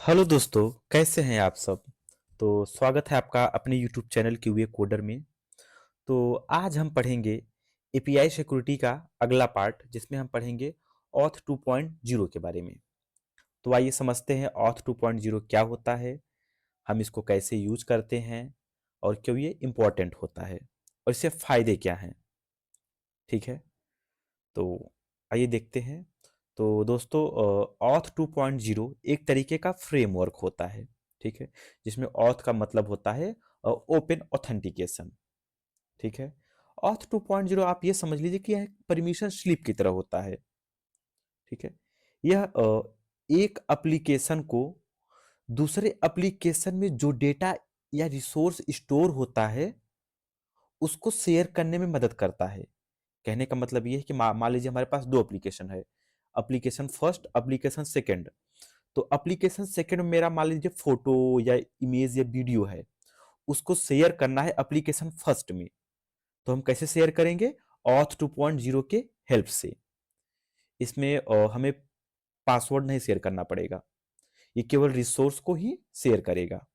Hello दोस्तों, कैसे हैं आप सब। तो स्वागत है आपका अपने यूट्यूब चैनल क्यूए कोडर में। तो आज हम पढ़ेंगे एपीआई सिक्योरिटी का अगला पार्ट, जिसमें हम पढ़ेंगे ऑथ 2.0 के बारे में। तो आइए समझते हैं ऑथ 2.0 क्या होता है, हम इसको कैसे यूज करते हैं और क्यों ये इम्पोर्टेंट होता है और इससे फायदे क्या हैं। ठीक है, तो आइए देखते हैं। तो दोस्तों, ऑथ 2.0 एक तरीके का फ्रेमवर्क होता है। ठीक है, जिसमें ऑथ का मतलब होता है ओपन ऑथेंटिकेशन। ठीक है, ऑथ 2.0 आप ये समझ लीजिए कि यह परमिशन स्लिप की तरह होता है। ठीक है, यह एक एप्लीकेशन को दूसरे एप्लीकेशन में जो डेटा या रिसोर्स स्टोर होता है उसको शेयर करने में मदद करता है। कहने का मतलब ये है कि मान लीजिए हमारे पास दो एप्लीकेशन है, एप्लीकेशन फर्स्ट, एप्लीकेशन सेकंड। तो एप्लीकेशन सेकंड में मेरा मान लीजिए फोटो या इमेज या वीडियो है, उसको शेयर करना है एप्लीकेशन फर्स्ट में। तो हम कैसे शेयर करेंगे? ऑथ 2.0 के हेल्प से। इसमें हमें पासवर्ड नहीं शेयर करना पड़ेगा, ये केवल रिसोर्स को ही शेयर करेगा।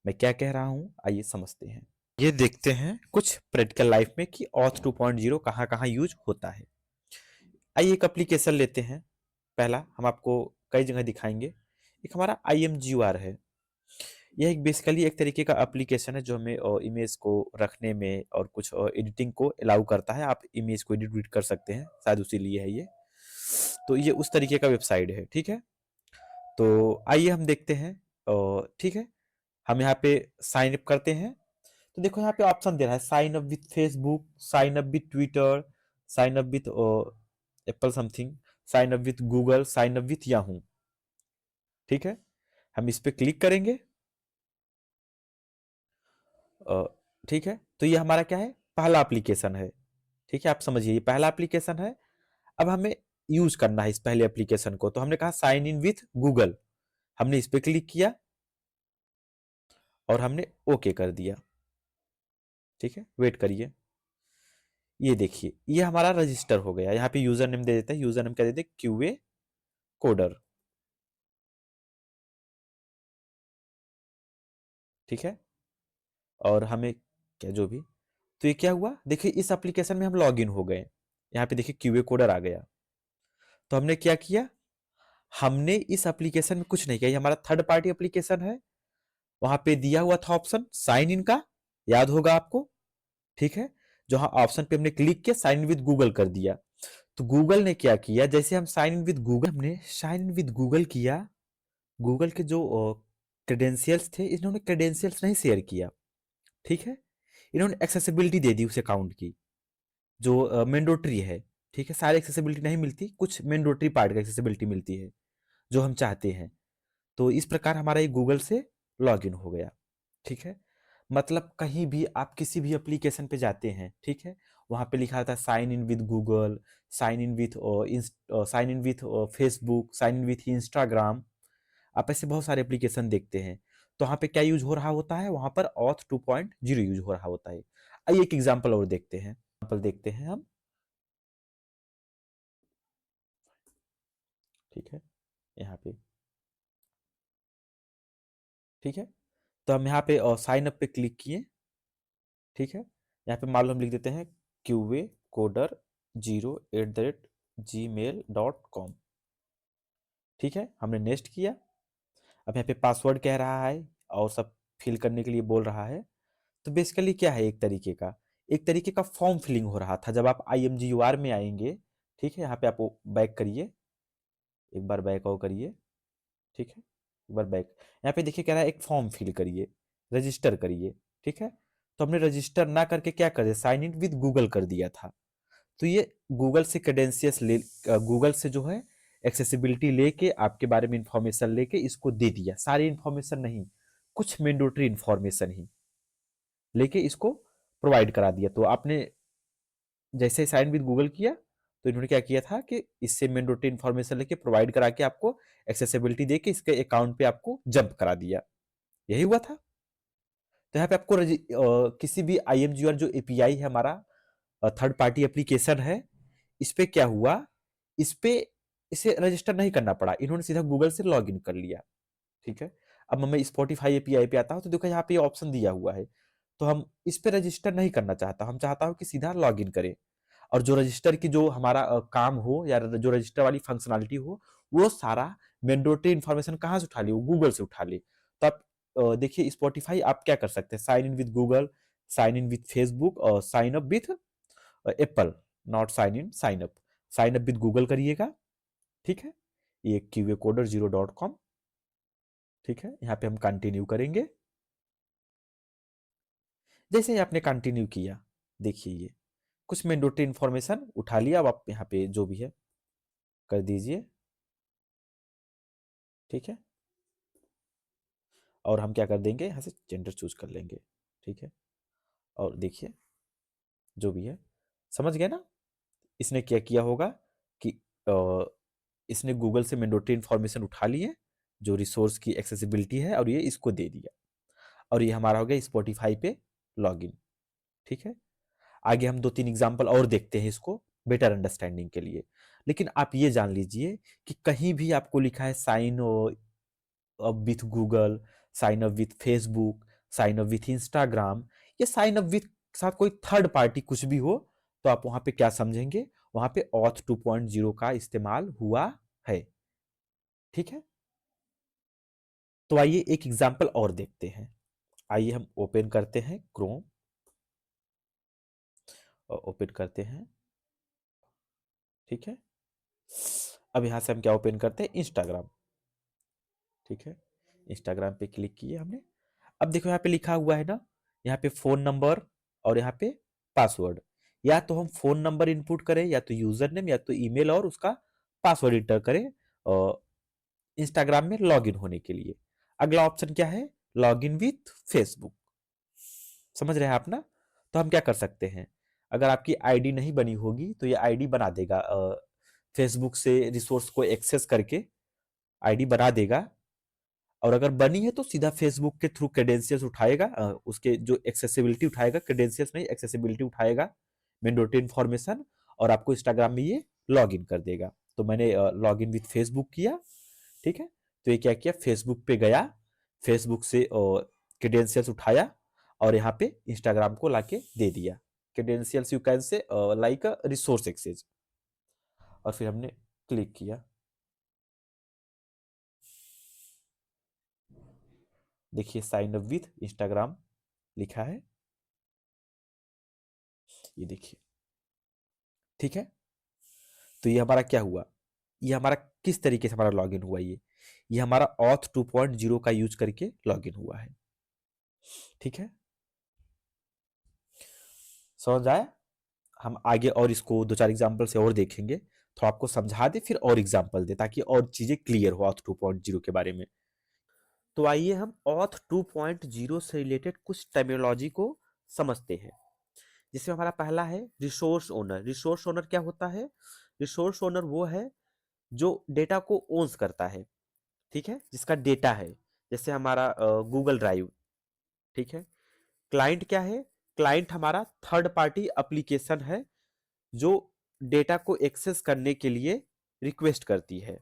मैं क्या कह रहा हूं, आइए समझते हैं। ये देखते हैं कुछ प्रैक्टिकल लाइफ में कि ऑथ 2.0 कहाँ कहाँ यूज होता है। आइए एक एप्लीकेशन लेते हैं। पहला हम आपको कई जगह दिखाएंगे। एक हमारा IMGUR है। यह एक बेसिकली एक तरीके का एप्लीकेशन है जो हमें इमेज को रखने में और कुछ एडिटिंग को अलाउ करता है। आप इमेज को एडिट कर सकते हैं, शायद उसी लिए है ये। तो ये उस तरीके का वेबसाइट है। ठीक है, तो आइए हम देखते हैं। ठीक है, हम यहाँ पे साइन अप करते हैं। तो देखो यहाँ पे ऑप्शन दे रहा है, sign up with Facebook, sign up with Twitter, sign up with Apple something, sign up with Google, sign up with Yahoo. ठीक है, हम इस पे क्लिक करेंगे। अ, ठीक है, तो ये हमारा क्या है, पहला एप्लीकेशन है। ठीक है, आप समझिए ये पहला एप्लीकेशन है। अब हमें यूज करना है इस पहले एप्लीकेशन को, तो हमने कहा साइन इन विथ गूगल। हमने इस पे क्लिक किया और हमने ओके कर दिया। ठीक है, वेट करिए। ये देखिए ये हमारा रजिस्टर हो गया। यहाँ पे यूजर नेम दे देते हैं, यूजर नेम क्या देते हैं, क्यूए कोडर। ठीक है, और हमें क्या जो भी, तो ये क्या हुआ, देखिए इस एप्लीकेशन में हम लॉग इन हो गए। यहाँ पे देखिए क्यूए कोडर आ गया। तो हमने क्या किया, हमने इस एप्लीकेशन में कुछ नहीं किया। ये हमारा थर्ड पार्टी एप्लीकेशन है। वहां पे दिया हुआ था ऑप्शन साइन इन का, याद होगा आपको। ठीक है, जो हाँ ऑप्शन पे हमने क्लिक किया, साइन इन विद गूगल कर दिया। तो गूगल ने क्या किया, जैसे हम साइन इन विद गूगल, हमने साइन इन विद गूगल किया, गूगल के जो क्रेडेंशियल्स थे, इन्होंने क्रेडेंशियल्स नहीं शेयर किया। ठीक है, इन्होंने एक्सेसिबिलिटी दे दी उस अकाउंट की, जो मैंडेटरी है। ठीक है, सारी एक्सेसिबिलिटी नहीं मिलती, कुछ मैंडेटरी पार्ट का एक्सेसिबिलिटी मिलती है जो हम चाहते हैं। तो इस प्रकार हमारा ये गूगल से लॉगिन हो गया। ठीक है, मतलब कहीं भी आप किसी भी एप्लीकेशन पे जाते हैं, ठीक है, वहां पे लिखा था sign in with Google, sign in with sign in with Facebook, sign in with Instagram. आप ऐसे बहुत सारे एप्लीकेशन देखते हैं। तो वहां पे क्या यूज हो रहा होता है, वहां पर ऑथ 2.0 यूज हो रहा होता है। आइए एक एग्जाम्पल और देखते हैं, एग्जाम्पल देखते हैं हम। ठीक है, यहाँ पे, ठीक है, तो हम यहाँ पे साइन अप पे क्लिक किए। ठीक है, यहाँ पे मान लो हम लिख देते हैं क्यूए कोडर 0@gmail.com। ठीक है, हमने नेक्स्ट किया। अब यहाँ पे पासवर्ड कह रहा है और सब फिल करने के लिए बोल रहा है। तो बेसिकली क्या है, एक तरीके का फॉर्म फिलिंग हो रहा था जब आप IMGUR में आएंगे। ठीक है, यहाँ पे आप बैक करिए, एक बार बैक और करिए। ठीक है, एक बार बैक। यहाँ पे देखिए कह रहा है एक फॉर्म फिल करिए, रजिस्टर करिए। ठीक है, तो हमने रजिस्टर ना करके क्या कर दिया, साइन इन विद गूगल कर दिया था। तो ये गूगल से क्रेडेंशियल्स ले, गूगल से जो है एक्सेसिबिलिटी लेके, आपके बारे में इंफॉर्मेशन लेके इसको दे दिया। सारी इंफॉर्मेशन नहीं, कुछ मैंडेटरी इंफॉर्मेशन ही लेके इसको प्रोवाइड करा दिया। तो आपने जैसे साइन विद गूगल किया, तो इन्होंने क्या किया था कि इससे मैंडेटरी इंफॉर्मेशन लेके प्रोवाइड करा के आपको एक्सेसिबिलिटी देके इसके अकाउंट पे आपको जंप करा दिया। यही हुआ था। तो यहाँ पे आपको किसी भी IMGR जो API है हमारा, थर्ड पार्टी एप्लीकेशन है, इस पे क्या हुआ, इस पे इसे रजिस्टर नहीं करना पड़ा, इन्होंने सीधा गूगल से लॉग इन कर लिया। ठीक है। अब मैं स्पॉटिफाई एपीआई पे आता हूँ तो देखो यहाँ पे ऑप्शन दिया हुआ है, तो हम इस पे रजिस्टर नहीं करना चाहता, हम चाहता हूँ कि सीधा लॉग इन करें। और जो रजिस्टर की जो हमारा काम हो या जो रजिस्टर वाली फंक्शनलिटी हो, वो सारा मैंडेटरी इन्फॉर्मेशन कहाँ से उठा ली, वो गूगल से उठा ली। तो आप देखिए स्पॉटिफाई आप क्या कर सकते हैं, sign in with Google, sign in with Facebook और sign up with Apple, not sign in, sign up. Sign up with Google करिएगा, ठीक है। ये qacoder0.com, ठीक है। यहाँ पे हम कंटिन्यू करेंगे। जैसे ही आपने कंटिन्यू किया, देखिए ये कुछ मैंडेटरी इन्फॉर्मेशन उठा लिया। अब आप यहाँ पे जो भी है कर दीजिए, ठीक है। और हम क्या कर देंगे, यहाँ से जेंडर चूज कर लेंगे, ठीक है। और देखिए जो भी है, समझ गए ना। इसने क्या किया होगा कि अ, इसने गूगल से मैंडेटरी इन्फॉर्मेशन उठा लिए, जो रिसोर्स की एक्सेसिबिलिटी है, और ये इसको दे दिया। और ये हमारा हो गया स्पॉटिफाई पे लॉगिन, ठीक है। आगे हम 2-3 एग्जांपल और देखते हैं इसको बेटर अंडरस्टैंडिंग के लिए। लेकिन आप ये जान लीजिए कि कहीं भी आपको लिखा है sign up with Google, sign up with Facebook, sign up with Instagram, या साइन अप विथ साथ कोई थर्ड पार्टी कुछ भी हो, तो आप वहां पे क्या समझेंगे, वहां पे ऑथ 2.0 का इस्तेमाल हुआ है, ठीक है। तो आइए एक एग्जांपल और देखते हैं। आइए हम ओपन करते हैं क्रोम, और ओपन करते हैं, ठीक है। अब यहां से हम क्या ओपन करते हैं, इंस्टाग्राम, ठीक है। इंस्टाग्राम पे क्लिक किए हमने। अब देखो यहाँ पे लिखा हुआ है ना, यहाँ पे फोन नंबर और यहाँ पे पासवर्ड। या तो हम फोन नंबर इनपुट करें, या तो यूजर नेम, या तो ईमेल और उसका पासवर्ड इंटर करें इंस्टाग्राम में लॉगिन होने के लिए। अगला ऑप्शन क्या है, लॉगिन विथ फेसबुक। समझ रहे हैं आप ना। तो हम क्या कर सकते हैं, अगर आपकी आईडी नहीं बनी होगी तो ये आईडी बना देगा, फेसबुक से रिसोर्स को एक्सेस करके आईडी बना देगा। और अगर बनी है तो सीधा फेसबुक के थ्रू क्रेडेंशियल्स उठाएगा, उसके जो एक्सेसिबिलिटी उठाएगा, क्रेडेंशियल्स नहीं एक्सेसिबिलिटी उठाएगा, मैंडेटरी इन्फॉर्मेशन, और आपको इंस्टाग्राम में ये लॉग इन कर देगा। तो मैंने लॉग इन विथ फेसबुक किया, ठीक है। तो ये क्या किया, फेसबुक पे गया, फेसबुक से क्रेडेंशियल्स उठाया, और यहाँ पे इंस्टाग्राम को लाके दे दिया। Credentials you can say like resource access, और फिर हमने क्लिक किया। देखिए साइन अप विथ इंस्टाग्राम लिखा है, ये देखिए, ठीक है। तो ये हमारा क्या हुआ, ये हमारा किस तरीके से हमारा लॉगिन हुआ, ये हमारा ऑथ 2.0 का यूज करके लॉगिन हुआ है, ठीक है। समझ आया। हम आगे और इसको 2-4 एग्जांपल से और देखेंगे, तो आपको समझा दे फिर और एग्जांपल दे, ताकि और चीजें क्लियर हो ऑथ 2.0 के बारे में। तो आइए हम ऑथ 2.0 से रिलेटेड कुछ टर्मिनोलॉजी को समझते हैं, जिसमें हमारा पहला है रिसोर्स ओनर। रिसोर्स ओनर क्या होता है, रिसोर्स ओनर वो है जो डेटा को ओन्स करता है, ठीक है, जिसका डेटा है। जैसे हमारा गूगल ड्राइव, ठीक है। क्लाइंट क्या है, क्लाइंट हमारा थर्ड पार्टी एप्लीकेशन है, जो डेटा को एक्सेस करने के लिए रिक्वेस्ट करती है।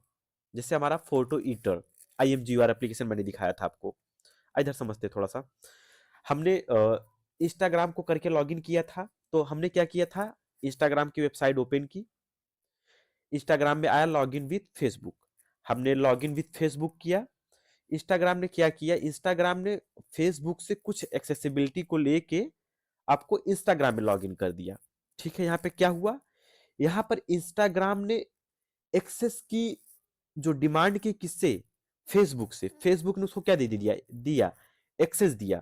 जैसे हमारा फोटो ईटर, IMGR एप्लीकेशन मैंने दिखाया था आपको। इधर समझते थोड़ा सा। हमने इंस्टाग्राम को करके लॉगिन किया था, तो हमने क्या किया था, इंस्टाग्राम की वेबसाइट ओपन की, इंस्टाग्राम में आया लॉगिन विथ फेसबुक, हमने लॉगिन विथ फेसबुक किया। इंस्टाग्राम ने क्या किया, इंस्टाग्राम ने फेसबुक से कुछ एक्सेसिबिलिटी को लेके आपको इंस्टाग्राम में लॉगिन कर दिया, ठीक है। यहाँ पे क्या हुआ, यहाँ पर इंस्टाग्राम ने एक्सेस की जो डिमांड की किससे, फेसबुक से, फेसबुक ने उसको क्या दे दिया, दिया एक्सेस दिया।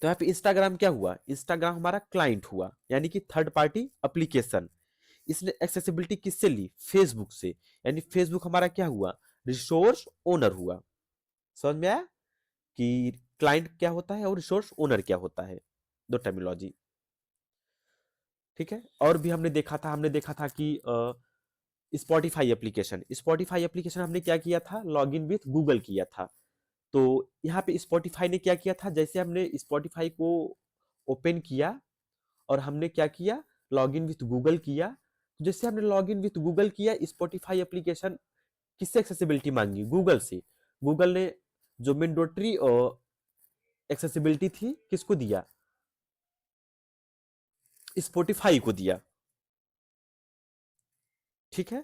तो यहाँ पे इंस्टाग्राम क्या हुआ, इंस्टाग्राम हमारा क्लाइंट हुआ, यानी कि थर्ड पार्टी एप्लीकेशन। इसने एक्सेसिबिलिटी किससे ली, फेसबुक से, यानी फेसबुक हमारा क्या हुआ, रिसोर्स ओनर हुआ। समझ में आया कि क्लाइंट क्या होता है और रिसोर्स ओनर क्या होता है, दो टर्मिनोलॉजी, ठीक है। और भी हमने देखा था, हमने देखा था कि स्पॉटिफाई एप्लीकेशन, स्पॉटिफाई एप्लीकेशन हमने क्या किया था, लॉगिन विथ गूगल किया था। तो यहाँ पे स्पॉटिफाई ने क्या किया था, जैसे हमने स्पॉटिफाई को ओपन किया और हमने क्या किया, लॉगिन विथ गूगल किया। जैसे हमने लॉगिन विथ गूगल किया, स्पॉटिफाई एप्लीकेशन किससे एक्सेसिबिलिटी मांगी, गूगल से। गूगल ने जो मैंडेटरी एक्सेसिबिलिटी थी किसको दिया, स्पॉटिफाई को दिया। ठीक है,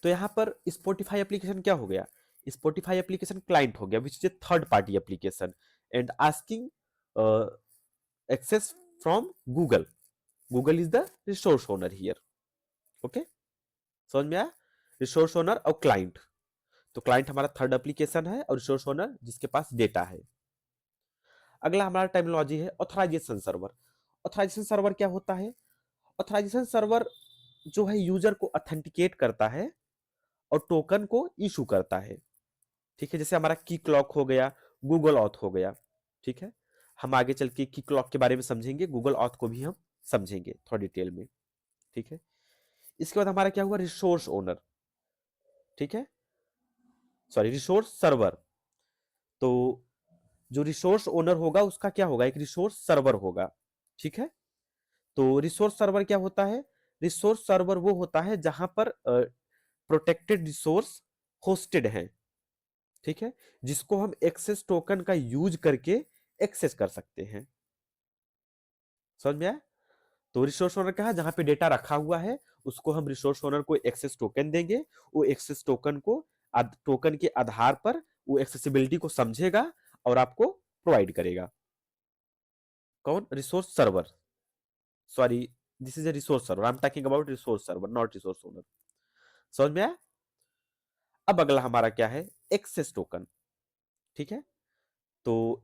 तो यहां पर स्पॉटिफाई एप्लीकेशन क्या हो गया, स्पॉटिफाई एप्लीकेशन क्लाइंट हो गया, which is a third party application and asking access from Google. Google is the resource owner here. Okay, समझ में आया, रिसोर्स ओनर और क्लाइंट। तो क्लाइंट हमारा थर्ड एप्लीकेशन है और रिसोर्स ओनर जिसके पास डेटा है। अगला हमारा टर्मिनोलॉजी है ऑथराइजेशन सर्वर। ऑथराइजेशन सर्वर क्या होता है, ऑथराइजेशन सर्वर जो है यूजर को ऑथेंटिकेट करता है और टोकन को इशू करता है। ठीक है, जैसे हमारा की क्लॉक हो गया, गूगल ऑथ हो गया। ठीक है, हम आगे चल के की क्लॉक के बारे में समझेंगे, गूगल ऑथ को भी हम समझेंगे थोड़ा डिटेल में। ठीक है, इसके बाद हमारा क्या हुआ, रिसोर्स ओनर। ठीक है, सॉरी, रिसोर्स सर्वर। तो जो रिसोर्स ओनर होगा उसका क्या होगा, एक रिसोर्स सर्वर होगा। ठीक है, तो रिसोर्स सर्वर क्या होता है, रिसोर्स सर्वर वो होता है जहां पर प्रोटेक्टेड रिसोर्स होस्टेड है। ठीक है, जिसको हम एक्सेस टोकन का यूज करके एक्सेस कर सकते हैं। समझ में आया, तो रिसोर्स ओनर क्या है, जहां पे डेटा रखा हुआ है उसको हम रिसोर्स ओनर को एक्सेस टोकन देंगे। वो एक्सेस टोकन को टोकन के आधार पर वो एक्सेसिबिलिटी को समझेगा और आपको प्रोवाइड करेगा। कौन, resource server, sorry, this is a resource server, I am talking about resource server not resource owner. समझ में आया, अब अगला हमारा क्या है, एक्सेस टोकन। ठीक है, तो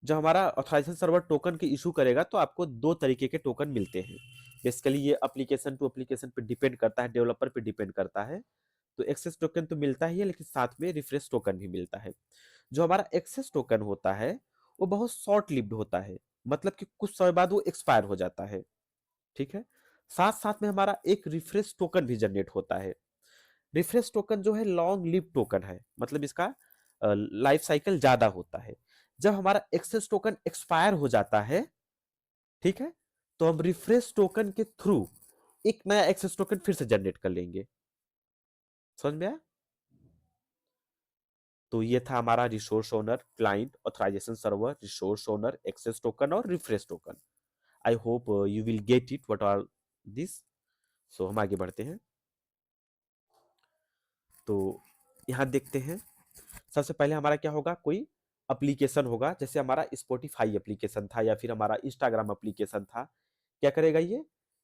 जब हमारा ऑथराइजेशन सर्वर टोकन की इशू करेगा तो आपको दो तरीके के टोकन मिलते हैं। बेसिकली ये एप्लीकेशन टू एप्लीकेशन पे डिपेंड करता है, डेवलपर पे डिपेंड करता है। तो एक्सेस टोकन तो मिलता ही है, लेकिन साथ में रिफ्रेश टोकन भी मिलता है। जो हमारा एक्सेस टोकन होता है वो बहुत शॉर्ट लिव्ड होता है, मतलब कि कुछ समय बाद वो एक्सपायर हो जाता है। ठीक है, साथ साथ में हमारा एक रिफ्रेश टोकन भी जनरेट होता है। रिफ्रेश टोकन जो है लॉन्ग लिव टोकन है, मतलब इसका लाइफ साइकिल ज्यादा होता है। जब हमारा एक्सेस टोकन एक्सपायर हो जाता है, ठीक है, तो हम रिफ्रेश टोकन के थ्रू एक नया एक्सेस टोकन फिर से जनरेट कर लेंगे। समझ में आया, तो ये था हमारा resource owner, client, authorization server, resource owner, access token और refresh token. I hope you will get it what are this. So हम आगे बढ़ते हैं। तो यहां देखते हैं, सबसे पहले हमारा क्या होगा, कोई एप्लीकेशन होगा, जैसे हमारा स्पॉटिफाई एप्लीकेशन था या फिर हमारा इंस्टाग्राम एप्लीकेशन था। क्या करेगा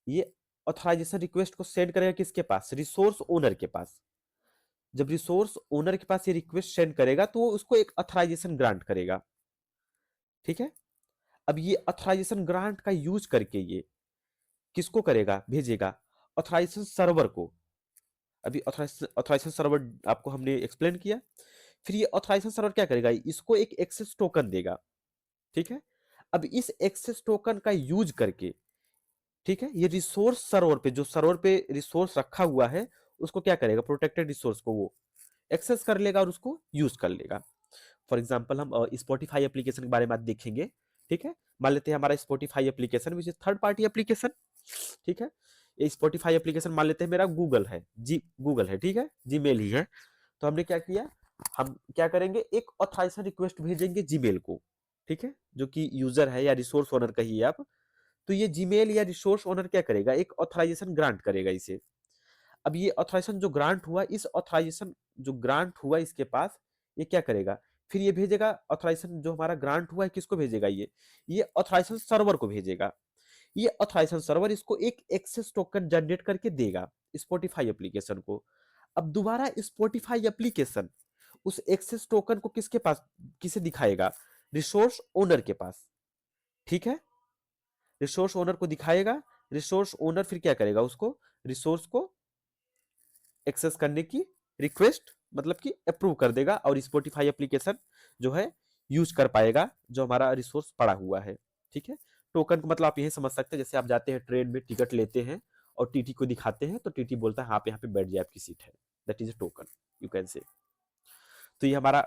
ये ऑथराइजेशन रिक्वेस्ट को सेंड करेगा किसके पास, रिसोर्स ओनर के पास। जब रिसोर्स ओनर के पास ये रिक्वेस्ट सेंड करेगा तो वो उसको एक ऑथराइजेशन ग्रांट करेगा। ठीक है, अब ये ऑथराइजेशन ग्रांट का यूज करके ये किसको करेगा, भेजेगा ऑथराइजेशन सर्वर को। अभी ऑथराइजेशन सर्वर आपको हमने एक्सप्लेन किया। फिर ये ऑथराइजेशन सर्वर क्या करेगा, इसको एक एक्सेस टोकन देगा। ठीक है, अब इस एक्सेस टोकन का यूज करके, ठीक है, ये रिसोर्स सर्वर पे, जो सर्वर पे रिसोर्स रखा हुआ है उसको क्या करेगा, प्रोटेक्टेड रिसोर्स को वो एक्सेस कर लेगा और उसको यूज कर लेगा। फॉर एग्जाम्पल हम स्पॉटिफाई एप्लीकेशन के बारे में आज देखेंगे। ठीक है, मान लेते हैं हमारा Spotify application which is third party application. ठीक है, ये स्पॉटिफाई एप्लीकेशन मान लेते हैं मेरा गूगल है, जी गूगल है, ठीक है, जीमेल ही है। तो हमने क्या किया, हम क्या करेंगे, एक ऑथराइजेशन रिक्वेस्ट भेजेंगे जीमेल को। ठीक है, जो कि यूजर है या रिसोर्स ओनर कहिए आप। तो ये जीमेल या रिसोर्स ओनर क्या करेगा, एक ऑथराइजेशन ग्रांट करेगा इसे। अब ये ऑथराइजेशन जो ग्रांट हुआ, इस ऑथराइजेशन जो ग्रांट हुआ इसके पास, ये क्या करेगा, फिर ये भेजेगा ऑथराइजेशन जो हमारा ग्रांट हुआ है किसको भेजेगा, ये ऑथराइजेशन सर्वर को भेजेगा। ये ऑथराइजेशन सर्वर इसको एक एक्सेस टोकन जनरेट करके देगा स्पॉटिफाई एप्लीकेशन को। अब दोबारा स्पॉटिफाई एप्लीकेशन उस एक्सेस टोकन को किसके पास, किसे दिखाएगा, रिसोर्स ओनर के पास। ठीक है, रिसोर्स ओनर को दिखाएगा। रिसोर्स ओनर फिर क्या करेगा, उसको रिसोर्स को एक्सेस करने की रिक्वेस्ट, मतलब कि अप्रूव कर देगा और स्पॉटिफाई एप्लीकेशन जो है यूज कर पाएगा जो हमारा रिसोर्स पड़ा हुआ है। ठीक है, टोकन का मतलब आप यही समझ सकते हैं, जैसे आप जाते हैं ट्रेन में टिकट लेते हैं और टीटी को दिखाते हैं तो टीटी बोलता है आप यहाँ पे बैठ जाए, आपकी सीट है, that is A token, you can से। तो ये हमारा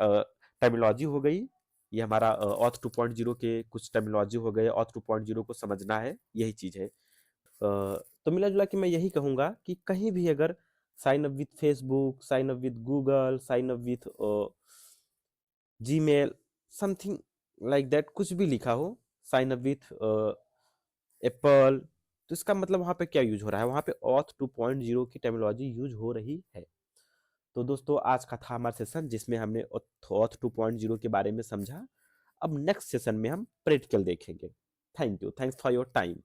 टर्मिनोलॉजी हो गई, ये हमारा ऑथ 2.0 के कुछ टर्मिनोलॉजी हो गए। ऑथ 2.0 को समझना है, यही चीज है। तो मिला जुला कि मैं यही कहूंगा कि कहीं भी अगर sign up with Facebook, sign up with Google, sign up with Gmail, something like that, कुछ भी लिखा हो, साइन अप विथ एप्पल। तो इसका मतलब वहाँ पे क्या यूज हो रहा है, वहाँ पे ऑथ 2.0 की टेक्नोलॉजी यूज हो रही है। तो दोस्तों आज का था हमारा सेशन जिसमें हमने ऑथ 2.0 के बारे में समझा। अब नेक्स्ट सेशन में हम प्रैक्टिकल देखेंगे। Thank you, thanks for your time.